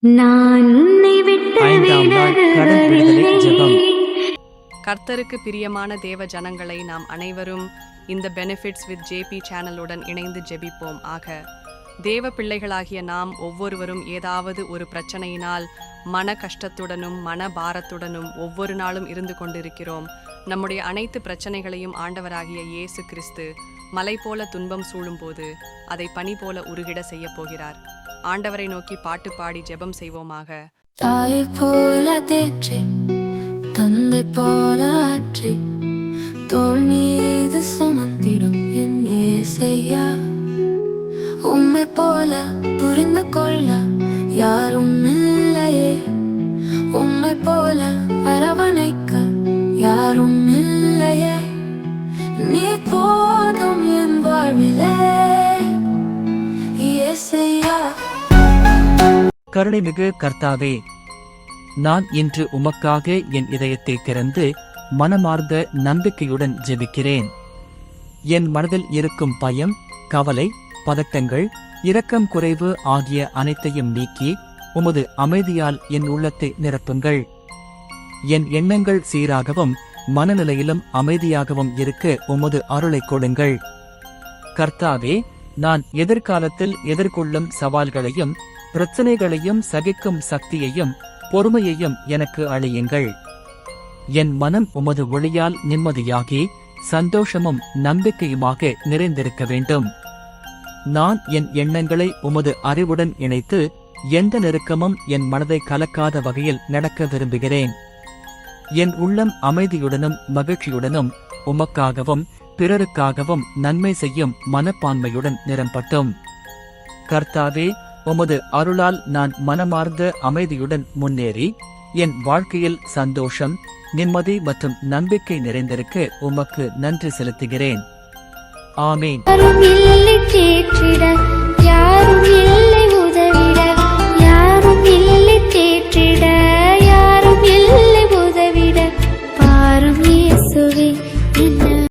நான் உன்னை விட்டு ஐந்தாம் நாள் கடன் விடுதலை ஜெபம். கர்த்தருக்கு பிரியமான தேவ ஜனங்களை நாம் அனைவரும் இந்த பெனிஃபிட்ஸ் வித் ஜேபி சேனலுடன் இணைந்து ஜெபிப்போம். ஆக தேவ பிள்ளைகளாகிய நாம் ஒவ்வொருவரும் ஏதாவது ஒரு பிரச்சனையினால் மன கஷ்டத்துடனும் மன பாரத்துடனும் ஒவ்வொரு நாளும் இருந்து கொண்டிருக்கிறோம். நம்முடைய அனைத்து பிரச்சனைகளையும் ஆண்டவராகிய இயேசு கிறிஸ்து மலை போல துன்பம் சூழும்போது அதை பனி போல உருகிட செய்ய போகிறார். ஆண்டவரை நோக்கி பாட்டு பாடி ஜெபம் செய்வோமாக. தாயை போல தேற்றி தந்தை போல ஆற்றி தோள் மீது சுமந்திடும் என் இயேசையா, உம்மை போல புரிந்து கொள்ள யாரும் இல்லையே, உம்மை போல அரவணைக்க யாரும் இல்லையே, நீ போதும் என் வாழ்விலே இயேசையா. கருணைமிகு கர்த்தாவே, நான் இன்று உமக்காக என் இதயத்தை திறந்து மனமார்ந்த நம்பிக்கையுடன் ஜெபிக்கிறேன். என் மனதில் இருக்கும் பயம், கவலை, பதட்டங்கள், இரக்கம் குறைவு ஆகிய அனைத்தையும் நீக்கி உமது அமைதியால் என் உள்ளத்தை நிரப்புங்கள். என் எண்ணங்கள் சீராகவும் மனநிலையிலும் அமைதியாகவும் இருக்க உமது அருளை கொடுங்கள். கர்த்தாவே, நான் எதிர்காலத்தில் எதிர்கொள்ளும் சவால்களையும் பிரச்சனைகளையும் சகிக்கும் சக்தியையும் பொறுமையையும் எனக்கு அளியுங்கள். என் மனம் உமது ஒளியால் நிம்மதியாகி சந்தோஷமும் நம்பிக்கையுமாக நிறைந்திருக்க வேண்டும். நான் என் எண்ணங்களை உமது அறிவுடன் இணைத்து எந்த நெருக்கமும் என் மனதை கலக்காத வகையில் நடக்க விரும்புகிறேன். என் உள்ளம் அமைதியுடனும் மகிழ்ச்சியுடனும் உமக்காகவும் பிறருக்காகவும் நன்மை செய்யும் மனப்பான்மையுடன் நிரம்பட்டும். கர்த்தாவே, உமது அருளால் நான் மனமார்ந்த அமைதியுடன் முன்னேறி என் வாழ்க்கையில் சந்தோஷம், நிம்மதி மற்றும் நம்பிக்கை நிறைந்திருக்க உமக்கு நன்றி செலுத்துகிறேன். ஆமேன்.